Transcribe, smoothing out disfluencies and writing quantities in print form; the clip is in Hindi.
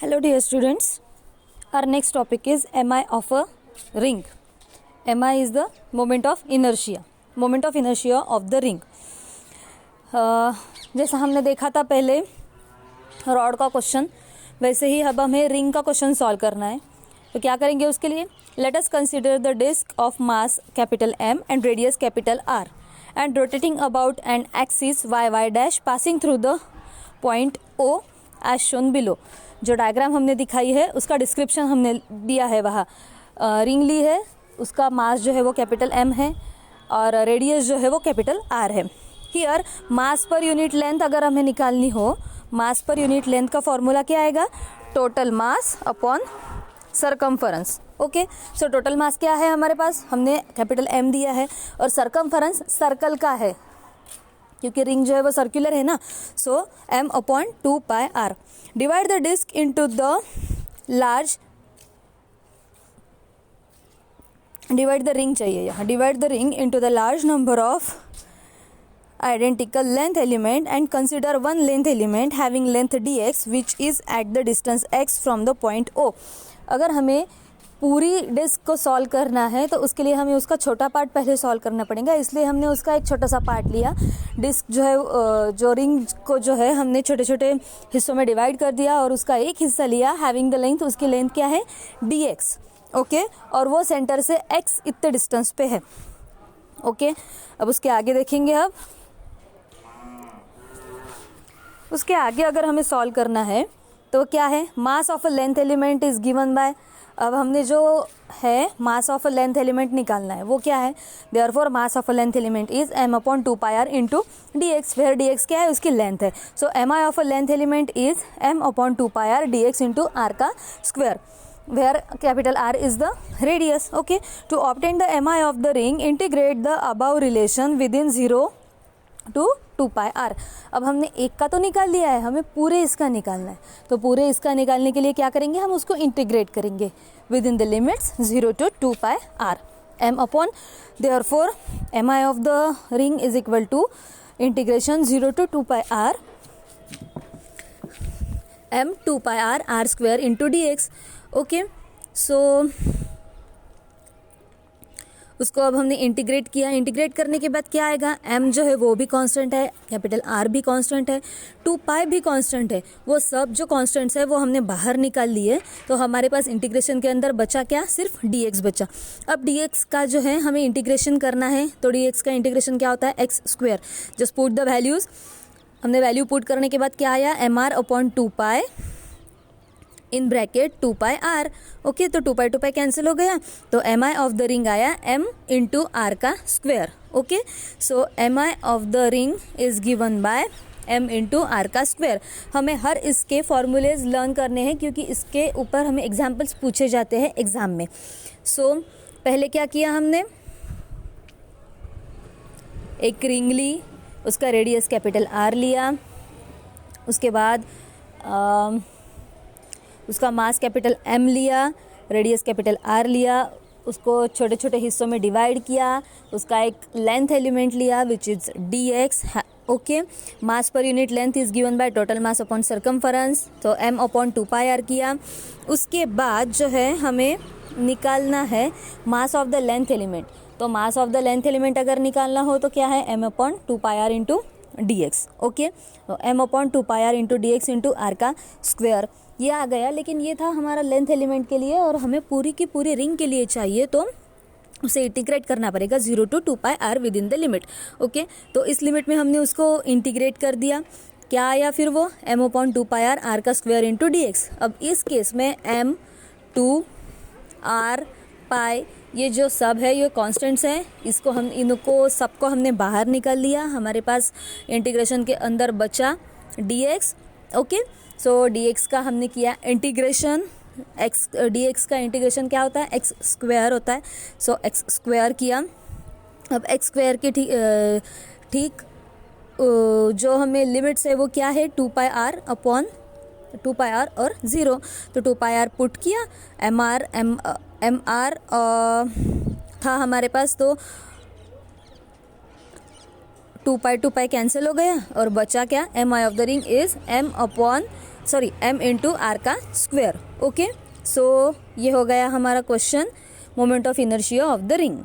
Hello dear students, our next topic is MI of a ring. MI is the moment of inertia of the ring. जैसा हमने देखा था पहले रॉड का क्वेश्चन, वैसे ही अब हमें रिंग का क्वेश्चन सॉल्व करना है. तो क्या करेंगे उसके लिए? Let us consider the disc of mass capital M and radius capital R and rotating about and axis y dash passing through the point O as shown below. जो डायग्राम हमने दिखाई है उसका डिस्क्रिप्शन हमने दिया है. वहाँ रिंग ली है, उसका मास जो है वो कैपिटल M है और रेडियस जो है वो कैपिटल R है. Here mass per unit length अगर हमें निकालनी हो, मास पर यूनिट लेंथ का फॉर्मूला क्या आएगा? Total mass upon circumference. Okay, so total mass क्या है हमारे पास? हमने कैपिटल M दिया है और सरकमफरेंस सर्कल का है क्योंकि रिंग जो है वो सर्कुलर है ना. So M upon 2 pi R. Divide the disc into the large, divide the ring चाहिए यहाँ. Divide the ring into the large number of identical length element and consider one length element having length dx which is at the distance x from the point O. अगर हमें पूरी डिस्क को सॉल्व करना है तो उसके लिए हमें उसका छोटा पार्ट पहले सॉल्व करना पड़ेगा, इसलिए हमने उसका एक छोटा सा पार्ट लिया. डिस्क जो है, जो रिंग को जो है हमने छोटे छोटे हिस्सों में डिवाइड कर दिया और उसका एक हिस्सा लिया हैविंग द लेंथ. उसकी लेंथ क्या है? dx. ओके, और वो सेंटर से x इतने डिस्टेंस पे है. ओके, अब उसके आगे देखेंगे. अब उसके आगे अगर हमें सॉल्व करना है तो क्या है? Mass of a length element is given by. अब हमने जो है mass of a length element निकालना है वो क्या है? Therefore mass of a length element is m upon 2 pi r into dx, where dx क्या है? उसकी लेंथ है. So mi of a length element is m upon 2 pi r dx into r का square, where capital R is the radius. Okay, to obtain the mi of the ring, integrate the above relation within 0 to 2 pi r. अब हमने एक का तो निकाल लिया है, हमें पूरे इसका निकालना है. तो पूरे इसका निकालने के लिए क्या करेंगे? हम उसको इंटीग्रेट करेंगे within the limits 0 to 2 pi r. m upon, therefore mi of the ring is equal to integration 0 to 2 pi r m 2 pi r r square into dx. Okay, so उसको अब हमने इंटीग्रेट किया. इंटीग्रेट करने के बाद क्या आएगा? m जो है वो भी कांस्टेंट है, कैपिटल R भी कांस्टेंट है, 2 पाई भी कांस्टेंट है. वो सब जो कांस्टेंट्स है वो हमने बाहर निकाल लिए. तो हमारे पास इंटीग्रेशन के अंदर बचा क्या? सिर्फ dx बचा. अब dx का जो है हमें इंटीग्रेशन करना है तो dx का इंटीग्रेशन क्या होता है? x square. Just put the values. हमने वैल्यू पुट करने के बाद क्या आया? mr upon 2 pi in bracket 2 pi r. Okay, तो 2 पाई कैंसिल हो गया. तो mi ऑफ द रिंग आया m इंटू r का square. Okay, so mi of the ring is given bye m into r का स्क्वायर. हमें हर इसके फॉर्मूलेज लर्न करने हैं क्योंकि इसके ऊपर हमें एग्जाम्पल्स पूछे जाते हैं एग्जाम में. सो पहले क्या किया हमने? एक रिंग ली, उसका रेडियस कैपिटल R लिया. उसके बाद उसका मास कैपिटल M लिया, रेडियस कैपिटल R लिया, उसको छोटे छोटे हिस्सों में डिवाइड किया. उसका एक लेंथ एलिमेंट लिया which is dx. Okay, mass per unit length is given by total mass upon circumference. तो m अपॉन 2 पाई r किया. उसके बाद जो है हमें निकालना है mass of the length element. तो mass of the length element अगर निकालना हो तो क्या है? m upon 2 pi r into dx. Okay, तो m upon 2 pi r into dx into r का स्क्वायर. ये आ गया, लेकिन ये था हमारा लेंथ एलिमेंट के लिए और हमें पूरी की पूरी रिंग के लिए चाहिए तो उसे इंटीग्रेट करना पड़ेगा 0 to 2 pi r with in the limit. Okay, तो इस लिमिट में हमने उसको इंटीग्रेट कर दिया. क्या आया फिर वो? m अपॉन 2 पाई r का स्क्वायर इंटू dx. अब इस केस में m 2 r पाई ये जो सब है ये कांस्टेंट्स हैं. इसको हम इनको सबको हमने बाहर निकाल लिया. हमारे पास इंटीग्रेशन के अंदर बचा dx. ओके, सो dx का हमने किया इंटीग्रेशन. dx का इंटीग्रेशन क्या होता है? x स्क्वायर होता है. सो x स्क्वायर किया. अब x स्क्वायर के ठीक जो हमें लिमिट्स है वो क्या है? 2 pi r upon 2 pi r और 0. तो 2 पाई r पुट किया. एम आर था हमारे पास, तो 2 पाई कैंसिल हो गया और बचा क्या? M I of the ring is m upon sorry m into R का स्क्वायर। ओके, सो ये हो गया हमारा question, moment of inertia of the ring.